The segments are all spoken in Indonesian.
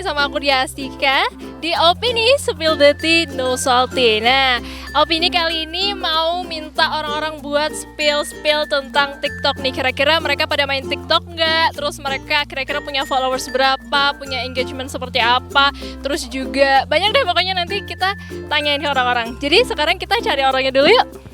lagi sama aku Diastika di Opini Spill the Tea No Salty. Nah, Opini kali ini mau minta orang-orang buat spill tentang TikTok nih. Kira-kira mereka pada main TikTok nggak? Terus mereka kira-kira punya followers berapa? Punya engagement seperti apa? Terus juga banyak deh pokoknya nanti kita tanyain ke orang-orang. Jadi sekarang kita cari orangnya dulu yuk.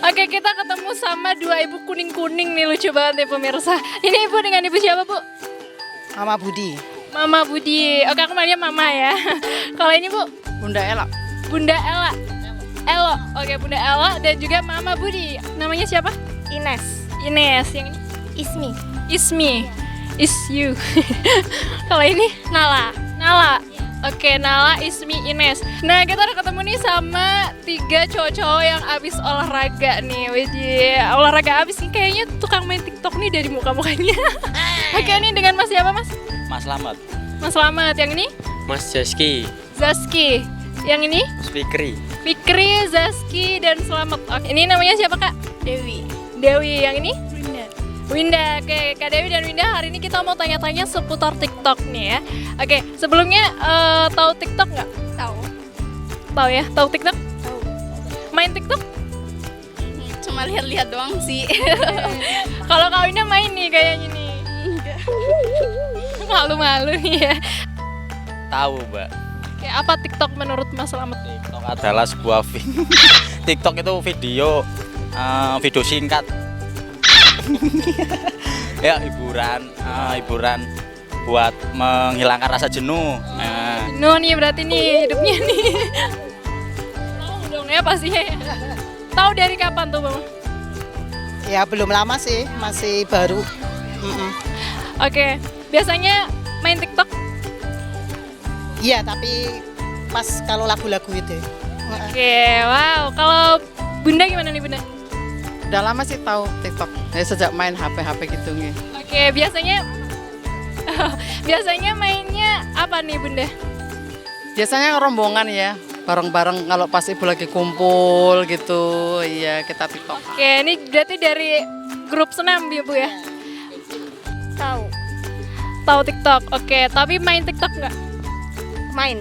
Oke, kita ketemu sama dua ibu kuning-kuning nih, lucu banget ya pemirsa. Ini ibu dengan ibu siapa, Bu? Mama Budi, Mama Budi. Oke, aku manggilnya Mama ya. Kalau ini, Bu? Bunda Ella. Bunda Ella. Elo. Oke, Bunda Ella dan juga Mama Budi. Namanya siapa? Ines, Ines. Yang ini? Ismi, Ismi. Is you. Kalau ini? Nala. Nala. Oke, Nala, Ismi, Ines. Nah, kita udah ketemu nih sama tiga cowok-cowok yang abis olahraga nih. Widih, olahraga abis nih kayaknya tukang main TikTok nih dari muka-mukanya. Oke, ini dengan Mas siapa, Mas? Mas Slamet, Mas Slamet. Yang ini? Mas Jaski, Zaski. Yang ini? Fikri, Fikri, Zaski, dan Slamet. Oke, ini namanya siapa, Kak? Dewi, Dewi. Yang ini? Winda. Winda. Oke, Kak Dewi dan Winda, hari ini kita mau tanya-tanya seputar TikTok nih ya. Oke, sebelumnya tahu TikTok nggak? Tahu. Tahu ya? Tahu TikTok? Tahu. Main TikTok? Cuma lihat-lihat doang sih. Kalau Kak Winda main nih kayaknya nih. Enggak. Malu-malu nih ya. tahu Mbak. Oke, apa TikTok menurut Mas Slamet? TikTok adalah sebuah TikTok itu video singkat. Ya hiburan buat menghilangkan rasa jenuh. No nih berarti nih hidupnya nih. Tahu dong ya pastinya ya. Tahu dari kapan tuh, Bang? Ya belum lama sih, masih baru. Oke, biasanya main TikTok? Iya, tapi pas kalau lagu-lagu itu. Oke, wow. Kalau Bunda gimana nih, Bunda? Udah lama sih tahu TikTok. Ya, sejak main HP gitu nih. Oke, biasanya mainnya apa nih, Bunda? Biasanya rombongan ya, bareng-bareng kalau pas ibu lagi kumpul gitu. Iya, kita TikTok. Oke, ini berarti dari grup senam ya, Bu ya? Tahu. Tahu TikTok. Oke, tapi main TikTok nggak? Main?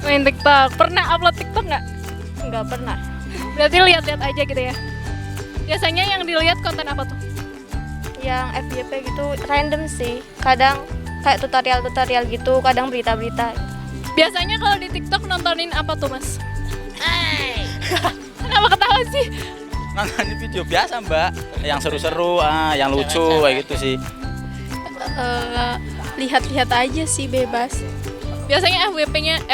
Main TikTok. Pernah upload TikTok nggak? Enggak pernah. Berarti lihat-lihat aja gitu ya? Biasanya yang dilihat konten apa tuh? Yang FYP gitu random sih. Kadang kayak tutorial gitu, kadang berita-berita. Biasanya kalau di TikTok nontonin apa tuh, Mas? Kenapa ketawa sih? Nonton video biasa Mbak, yang seru-seru, yang lucu kayak gitu sih. Lihat-lihat aja sih, bebas. Biasanya FYP-nya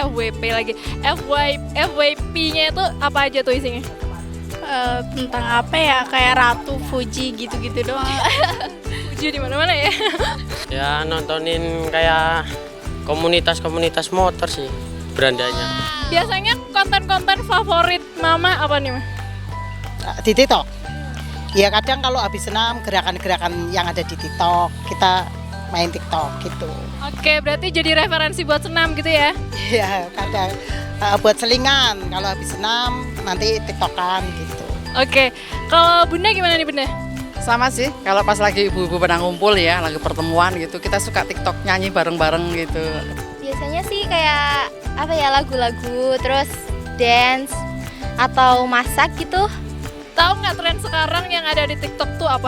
itu apa aja tuh isinya? Tentang apa ya, kayak Ratu, Fuji gitu-gitu doang. Uji di mana-mana ya. Ya nontonin kayak komunitas motor sih berandanya. Biasanya konten-konten favorit Mama apa nih, Mas? Di TikTok. Ya kadang kalau habis senam gerakan-gerakan yang ada di TikTok, kita main TikTok gitu. Oke, berarti jadi referensi buat senam gitu ya? Ya kadang buat selingan kalau habis senam nanti TikTokan gitu. Oke, kalau Bunda gimana nih, Bunda? Sama sih, kalau pas lagi ibu-ibu pada ngumpul ya, lagi pertemuan gitu, kita suka TikTok nyanyi bareng-bareng gitu. Biasanya sih kayak apa ya, lagu-lagu, terus dance atau masak gitu. Tahu nggak tren sekarang yang ada di TikTok tuh apa?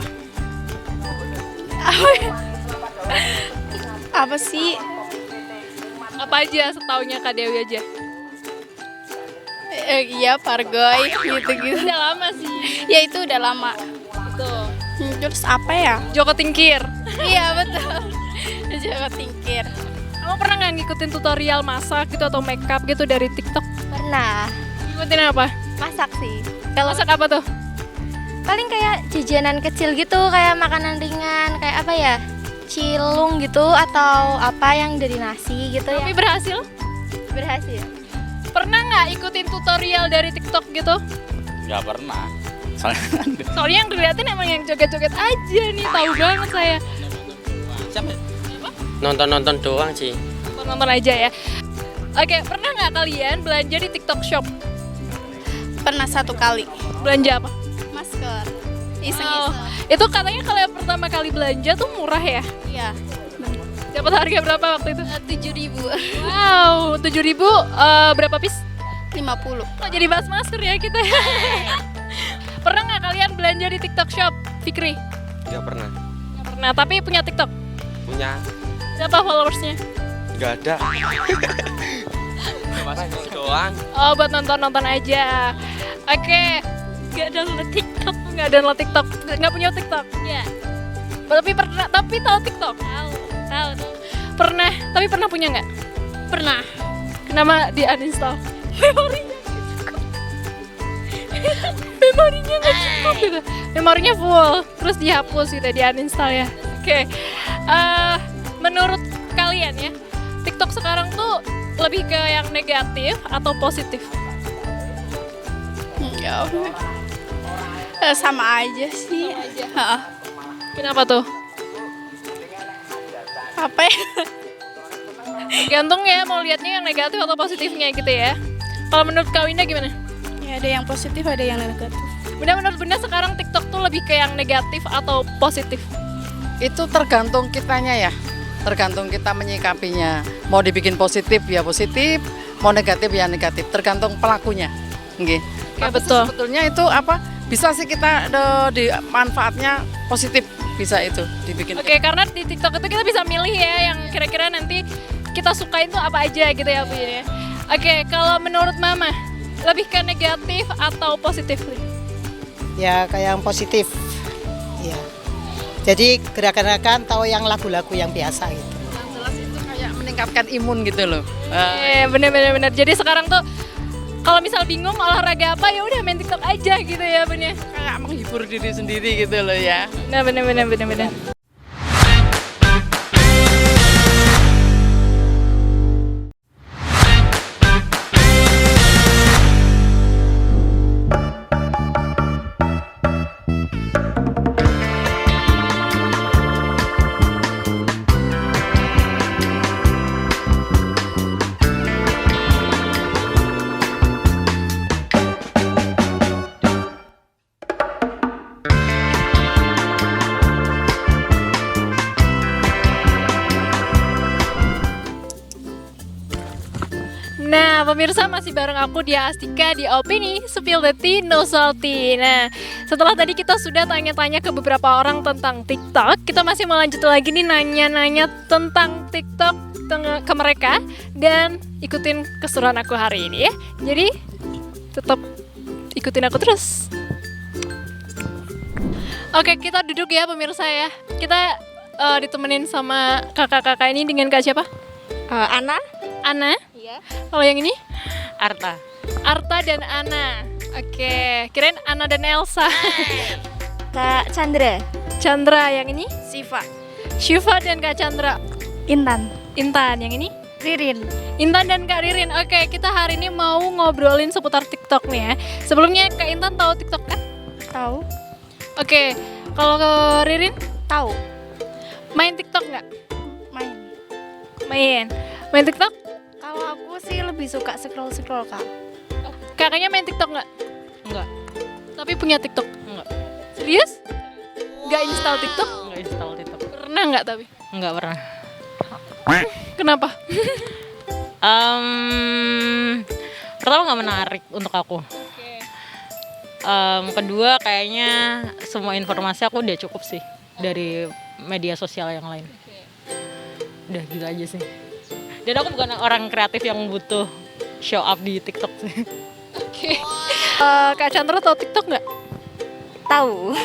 Apa sih? Apa aja setaunya Kak Dewi aja? Iya, Pargoy gitu-gitu. Udah lama sih. Ya itu udah lama. Tuh. Terus apa ya? Joko Tingkir. Iya betul. Joko Tingkir. Kamu pernah nggak ngikutin tutorial masak gitu atau makeup gitu dari TikTok? Pernah. Ikutin apa? Masak sih. Kalau Masak apa tuh? paling kayak jajanan kecil gitu, kayak makanan ringan, kayak apa ya? Cilung gitu atau apa yang dari nasi gitu Tapi ya. berhasil? Berhasil. Pernah nggak ikutin tutorial dari TikTok gitu? Nggak pernah. Soalnya Soalnya yang diliatin emang yang joget-joget aja nih, tahu banget saya. siapa? Nonton-nonton doang sih. Nonton aja ya. Oke, pernah nggak kalian belanja di TikTok Shop? Pernah 1 kali. Belanja apa? Masker. Oh, Iseng-iseng. itu katanya kalau yang pertama kali belanja tuh murah ya? Iya. Dapat harga berapa waktu itu? 7.000. Wow, 7.000 berapa piece? 50. Kok jadi bahas masker ya kita ya? Pernah nggak kalian belanja di TikTok Shop, Fikri? Nggak pernah. Nggak pernah, tapi punya TikTok. Punya. Berapa followersnya? Nggak ada. Doang. Oh, buat nonton-nonton aja. Oke, nggak download TikTok, nggak download TikTok, nggak punya TikTok. Ya. Tapi pernah, tapi tahu TikTok. Tahu. Pernah, tapi pernah punya nggak? Pernah. Kenapa di uninstall? Memorinya memorinya nggak cukup gitu. Memorinya full, terus dihapus gitu, di uninstall ya. Oke. Menurut kalian ya, TikTok sekarang tuh lebih ke yang negatif atau positif? Ya. Sama aja sih. Heeh. Kenapa tuh? Apa ya? Tergantung ya mau lihatnya yang negatif atau positifnya gitu ya. Kalau menurut Kak Winda gimana? Ya ada yang positif, ada yang negatif. Menurut Bunda sekarang TikTok tuh lebih ke yang negatif atau positif? Itu tergantung kitanya ya. Tergantung kita menyikapinya. Mau dibikin positif ya positif, mau negatif ya negatif. Tergantung pelakunya. Nggih. Ya, Tapi betul. sebetulnya itu apa? Bisa sih kita di manfaatnya positif, bisa itu dibikin. Oke, karena di TikTok itu kita bisa milih ya yang kira-kira nanti kita sukain tuh apa aja gitu ya Bu ya. Oke, kalau menurut Mama lebih ke negatif atau positif? Ya kayak yang positif. Ya. Jadi gerakan-gerakan tahu yang lagu-lagu yang biasa gitu. Yang jelas itu kayak meningkatkan imun gitu loh. Bener. Jadi sekarang tuh kalau misal bingung olahraga apa ya udah main TikTok aja gitu ya bener. Kayak menghibur diri sendiri gitu loh ya. Nah bener. Nah, pemirsa masih bareng aku Dia Astika di Opini Spill the Tea No Salty. Nah, setelah tadi kita sudah tanya-tanya ke beberapa orang tentang TikTok, kita masih mau lanjut lagi nih nanya-nanya tentang TikTok ke mereka dan ikutin keseruan aku hari ini ya. Jadi, tetap ikutin aku terus. Oke, kita duduk ya pemirsa ya. Kita ditemenin sama kakak-kakak ini dengan Kak siapa? Ana? Ana. Iya. Kalau yang ini? Arta. Arta dan Ana. Oke, kirain Ana dan Elsa. Kak Chandra. Chandra yang ini? Siva. Syifa dan Kak Chandra. Intan. Intan yang ini? Ririn. Intan dan Kak Ririn. Oke, kita hari ini mau ngobrolin seputar TikTok nih ya. Sebelumnya Kak Intan tahu TikTok kan? Tahu? Oke, kalau ke Ririn Tahu. main TikTok nggak? Main. Main TikTok? Kalau aku sih lebih suka scroll-scroll, Kak. Kakaknya main TikTok nggak? Enggak. Tapi punya TikTok? Enggak. Serius? Nggak install TikTok? Enggak install TikTok. Pernah nggak tapi? Enggak pernah. Kenapa? Pertama nggak menarik untuk aku. Kedua kayaknya semua informasi aku udah cukup sih dari media sosial yang lain. Udah gitu aja sih. Dan aku bukan orang kreatif yang butuh show up di TikTok sih. Oke. Kak Chandra tahu TikTok nggak? Tahu.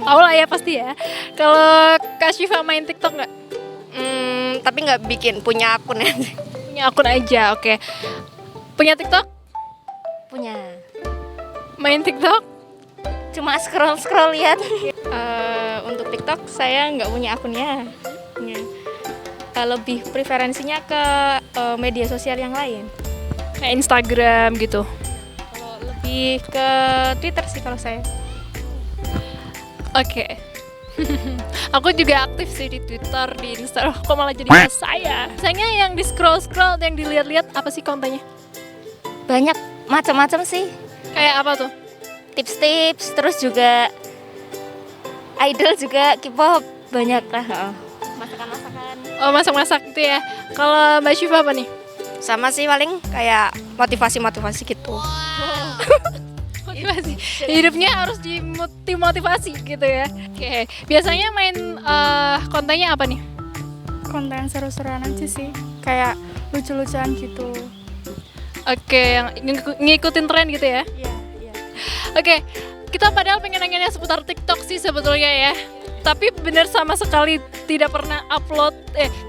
Tahu lah ya pasti ya. Kalau Kak Syifa main TikTok nggak? Tapi nggak bikin, punya akun aja. Punya akun aja, oke. Punya TikTok? Punya. main TikTok? Cuma scroll lihat. Untuk TikTok saya nggak punya akunnya. Ya. Lebih preferensinya ke media sosial yang lain. Kayak Instagram gitu. Kalau lebih ke Twitter sih kalau saya. Oke. Aku juga aktif sih di Twitter, di Instagram. Kok malah jadi ke saya? Misalnya yang di scroll-scroll, yang dilihat-lihat apa sih kontennya? Banyak macam-macam sih. Kayak apa tuh? Tips-tips, terus juga idol juga, K-pop banyak lah. Masakan-masakan. Oh, masak-masak gitu ya. Kalau Mbak Syifa apa nih? Sama sih paling kayak motivasi-motivasi gitu. Motivasi. Hidupnya harus dimotivasi gitu ya. Oke. Biasanya main kontennya apa nih? Konten seru-seruan aja sih. Kayak lucu-lucuan gitu. Oke, yang ngikutin tren gitu ya. Iya, iya. Oke, kita padahal pengen nanya seputar TikTok sih sebetulnya ya. Tapi bener sama sekali tidak pernah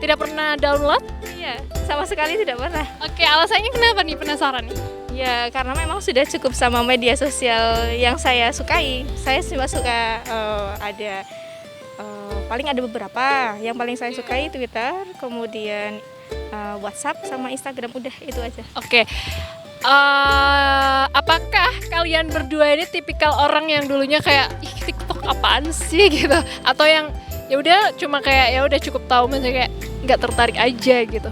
tidak pernah download. Iya, sama sekali tidak pernah. Oke, alasannya kenapa nih, penasaran nih? Ya karena memang sudah cukup sama media sosial yang saya sukai. Saya cuma suka paling ada beberapa. Yang paling saya sukai Twitter, kemudian WhatsApp sama Instagram, udah itu aja. Oke. Apakah kalian berdua ini tipikal orang yang dulunya kayak ih TikTok apaan sih gitu, atau yang ya udah cuma kayak ya udah cukup tahu, maksudnya kayak nggak tertarik aja gitu?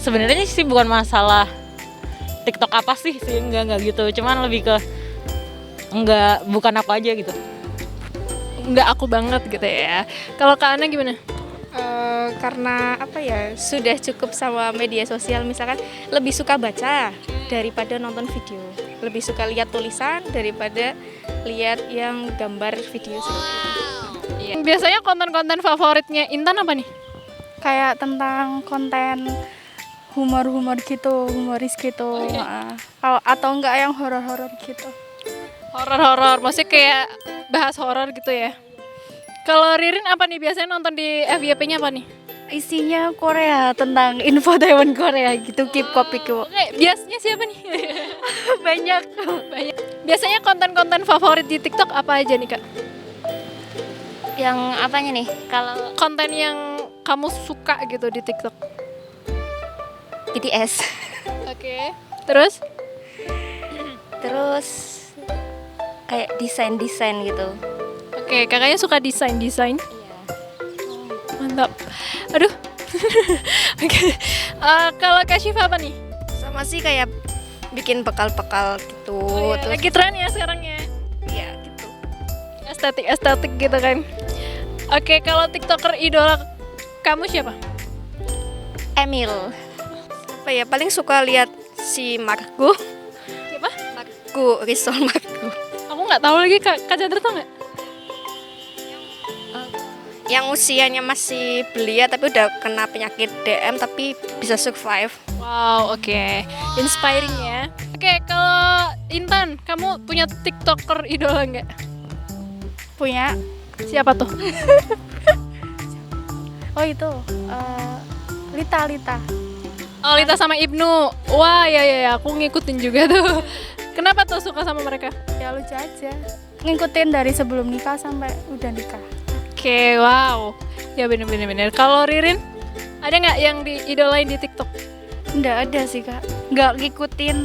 Sebenarnya sih bukan masalah TikTok apa sih enggak gitu, cuman lebih ke bukan aku aja gitu. Nggak aku banget gitu ya. Kalau Kak Ana gimana? Karena apa ya, sudah cukup sama media sosial. Misalkan lebih suka baca daripada nonton video, lebih suka lihat tulisan daripada lihat yang gambar video seperti itu. Iya. Biasanya konten-konten favoritnya Intan apa nih? Kayak tentang konten humor gitu, humoris gitu. Kalau atau enggak yang horor-horor gitu. Horor-horor, maksudnya kayak bahas horor gitu ya. Kalau Ririn apa nih, biasanya nonton di FYP-nya apa nih? Isinya Korea, tentang info Taiwan Korea gitu, K-pop. Oke, biasanya siapa nih? Banyak. Banyak. Biasanya konten-konten favorit di TikTok apa aja nih Kak? Yang apanya nih? Kalau Konten yang kamu suka gitu di TikTok? BTS. Oke. Terus? Terus kayak desain gitu. Oke, kakaknya suka desain. Iya. Mantap. Aduh. Oke. Kalau Kak Syifa apa nih? Sama sih kayak bikin bekal-bekal gitu. Oh, iya. Lagi tren ya sekarang ya. Iya gitu. Estetik gitu kan. Oke, kalau TikToker idola kamu siapa? Emil. Apa ya, paling suka lihat si Margo. Siapa? Margo, Rizal Margo. Aku nggak tahu lagi, Kak Chandra tau nggak? Yang usianya masih belia tapi udah kena penyakit DM tapi bisa survive. Wow, oke. Inspiring ya. Oke, kalau Intan, kamu punya TikToker idola nggak? Punya. Siapa tuh? Oh itu Lita. Oh, Lita sama Ibnu. Wah, ya, aku ngikutin juga tuh. Kenapa tuh suka sama mereka? Ya lucu aja. Ngikutin dari sebelum nikah sampai udah nikah. Oke, wow. Ya bener. Kalau Ririn, ada nggak yang diidolain di TikTok? Nggak ada sih kak. Nggak ngikutin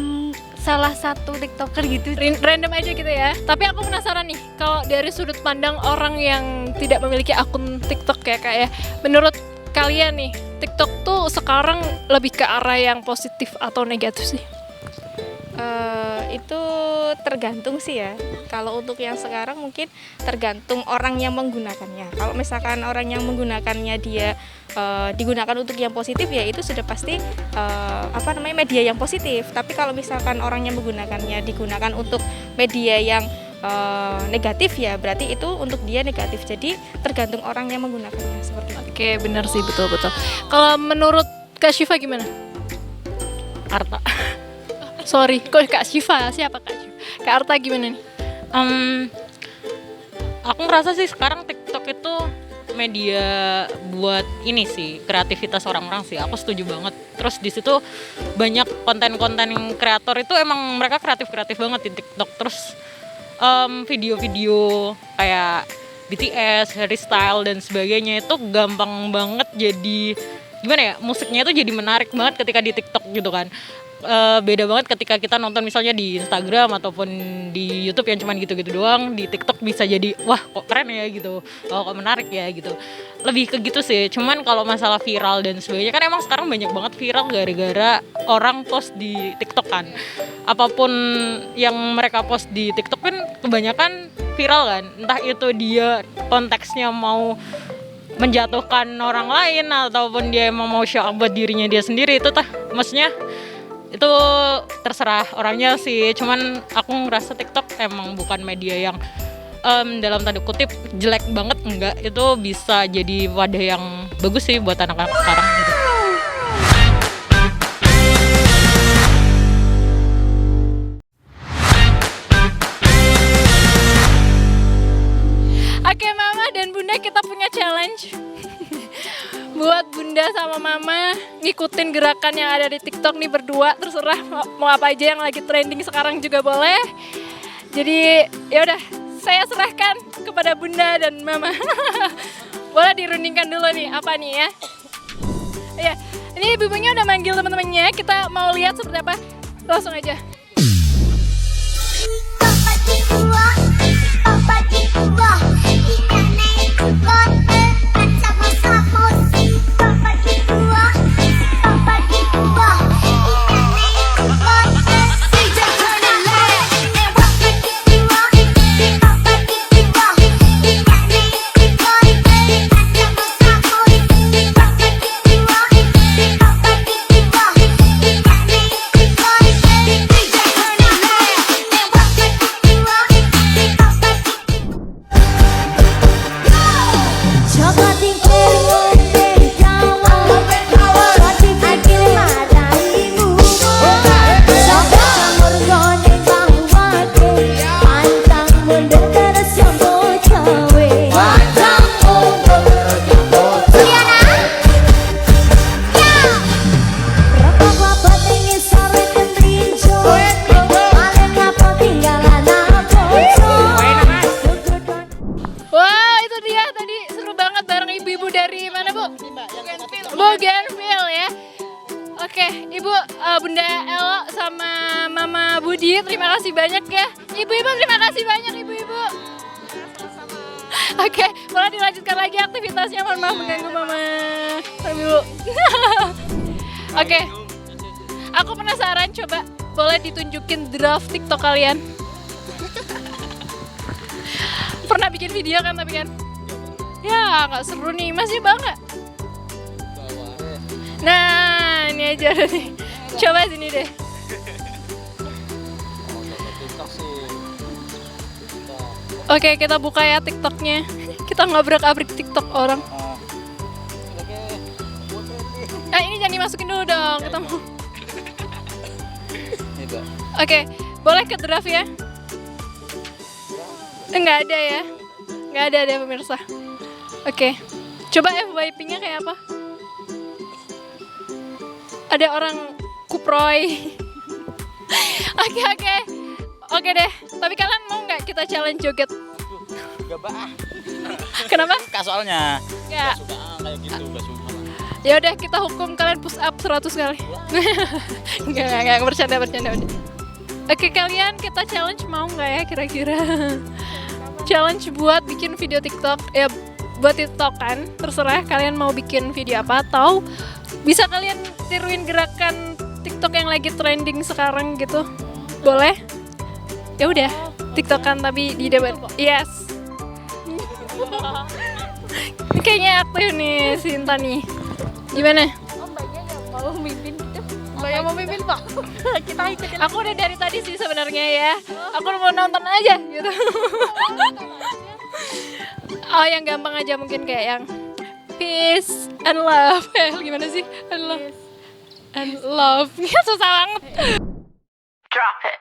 salah satu TikToker gitu. Random aja gitu ya. Tapi aku penasaran nih, kalau dari sudut pandang orang yang tidak memiliki akun TikTok ya Kak ya, menurut kalian nih, TikTok tuh sekarang lebih ke arah yang positif atau negatif sih? Itu tergantung sih ya. Kalau untuk yang sekarang mungkin tergantung orang yang menggunakannya. Kalau misalkan orang yang menggunakannya dia digunakan untuk yang positif, ya itu sudah pasti media yang positif. Tapi kalau misalkan orang yang menggunakannya digunakan untuk media yang negatif, ya berarti itu untuk dia negatif. Jadi tergantung orang yang menggunakannya seperti itu. Oke, benar sih, betul. Kalau menurut Kak Syifa gimana? Arta. Sorry, kok Kak Syifa? Siapa Kak Syifa? Kak Arta gimana nih? Aku ngerasa sih sekarang TikTok itu media buat ini sih, kreativitas orang-orang sih. Aku setuju banget. Terus di situ banyak konten-konten kreator itu emang mereka kreatif banget di TikTok. Terus video-video kayak BTS, Harry Styles dan sebagainya itu gampang banget jadi gimana ya, musiknya itu jadi menarik banget ketika di TikTok gitu kan. Beda banget ketika kita nonton misalnya di Instagram ataupun di YouTube yang cuman gitu-gitu doang. Di TikTok bisa jadi wah kok keren ya gitu, kok menarik ya gitu, lebih ke gitu sih. Cuman kalau masalah viral dan sebagainya kan emang sekarang banyak banget viral gara-gara orang post di TikTok kan. Apapun yang mereka post di TikTok kan kebanyakan viral kan, entah itu dia konteksnya mau menjatuhkan orang lain ataupun dia emang mau show up buat dirinya dia sendiri, itu maksudnya itu terserah orangnya sih. Cuman aku ngerasa TikTok emang bukan media yang dalam tanda kutip jelek banget, enggak. Itu bisa jadi wadah yang bagus sih buat anak-anak sekarang gitu. Oke Mama dan Bunda, kita punya challenge buat Bunda sama Mama ngikutin gerakan yang ada di TikTok nih berdua. Terserah mau apa aja yang lagi trending sekarang juga boleh. Jadi ya udah, saya serahkan kepada Bunda dan Mama. Boleh dirundingkan dulu nih, apa nih ya? Ya, ini ibu-ibunya udah manggil teman-temannya. Kita mau lihat seperti apa. Langsung aja. Bougainville ya. Oke, Ibu, Bunda Elo sama Mama Budi, terima kasih banyak ya. Ibu-ibu terima kasih banyak ibu-ibu. Oke, boleh dilanjutkan lagi aktivitasnya. Mohon maaf mengganggu Mama. Dulu. Oke. Aku penasaran, coba boleh ditunjukin draft TikTok kalian. Pernah bikin video kan tapi kan? Ya, nggak seru nih, masih bangga. Nah, ini aja nih. Coba sini deh. Oke, kita buka ya TikToknya. Kita ngabrak-abrik TikTok orang. Ini jangan dimasukin dulu dong. Kita mau. Oke, boleh ke draft ya? Nggak ada ya? Nggak ada deh pemirsa. Oke, coba FYP-nya kayak apa? Ada orang kuproy. Oke deh. Tapi kalian mau nggak kita challenge joget? Gak bah. Kenapa? Suka soalnya. Nggak. Suka kayak gitu, gak suka. Ya udah kita hukum kalian push up 100 kali. Nggak bercanda udah. Oke, kalian kita challenge mau nggak ya kira-kira? Challenge buat bikin video TikTok ya, buat TikTok kan. Terserah kalian mau bikin video apa atau bisa kalian tiruin gerakan TikTok yang lagi trending sekarang gitu. Boleh? Ya udah, TikTokan tapi di debat. Yes. Ini kayaknya aktif nih si Intan nih. Gimana? Mbaknya nggak mau mimpin gitu. Mbaknya mau mimpin Pak. Kita ikutin. Aku udah dari tadi sih sebenarnya ya. Aku mau nonton aja gitu. Oh, yang gampang aja mungkin kayak yang peace and love. Gimana sih? And love. Ya susah banget.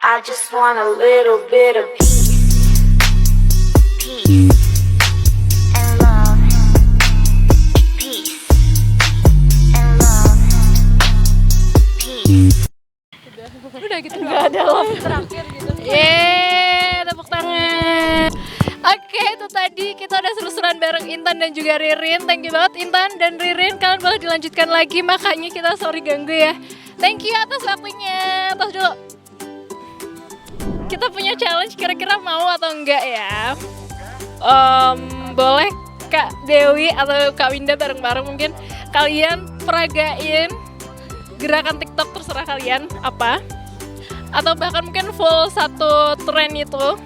I just want a little bit of peace and love. Peace and love. tadi kita udah seru-seruan bareng Intan dan juga Ririn. Thank you banget Intan dan Ririn, kalian boleh dilanjutkan lagi, makanya kita sorry ganggu ya. Thank you atas waktunya. Tos dulu. Kita punya challenge, kira-kira mau atau enggak ya? Boleh Kak Dewi atau Kak Winda bareng-bareng mungkin kalian peragain gerakan TikTok terserah kalian apa, atau bahkan mungkin full satu tren itu.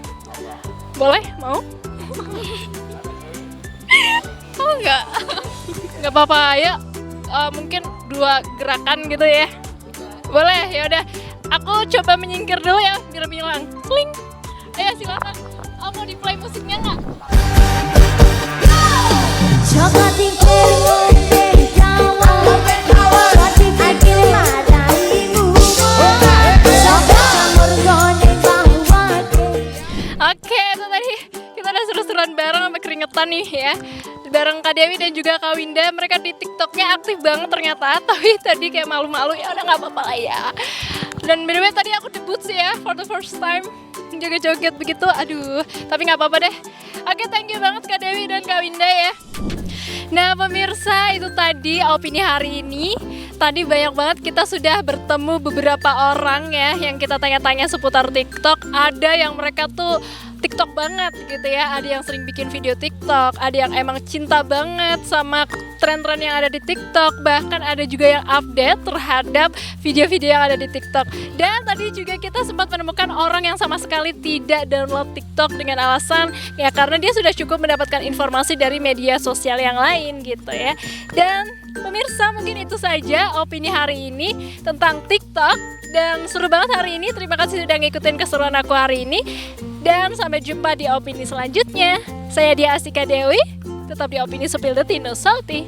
Boleh? Mau? Oh enggak? Enggak apa-apa ya. Mungkin 2 gerakan gitu ya. Boleh, ya udah. Aku coba menyingkir dulu ya biar bilang. Kling. Ayo silakan. Mau di play musiknya nggak? Oke, itu tadi kita udah seru-seruan bareng sampai keringetan nih ya. Bareng Kak Dewi dan juga Kak Winda, mereka di TikToknya aktif banget ternyata. Tapi tadi kayak malu-malu, ya udah nggak apa-apa lah ya. Dan by the way tadi aku debut sih ya, for the first time joget-joget begitu, aduh. Tapi nggak apa-apa deh. Oke, thank you banget Kak Dewi dan Kak Winda ya. Nah pemirsa, itu tadi opini hari ini. Tadi banyak banget kita sudah bertemu beberapa orang ya yang kita tanya-tanya seputar TikTok. Ada yang mereka tuh TikTok banget gitu ya, ada yang sering bikin video TikTok, ada yang emang cinta banget sama tren-tren yang ada di TikTok, bahkan ada juga yang update terhadap video-video yang ada di TikTok. Dan tadi juga kita sempat menemukan orang yang sama sekali tidak download TikTok dengan alasan ya karena dia sudah cukup mendapatkan informasi dari media sosial yang lain gitu ya. Dan pemirsa, mungkin itu saja opini hari ini tentang TikTok. Dan seru banget hari ini, terima kasih sudah ngikutin keseruan aku hari ini. Dan sampai jumpa di opini selanjutnya. Saya Dia Asika Dewi, tetap di Opini Spill the Tea, no salty.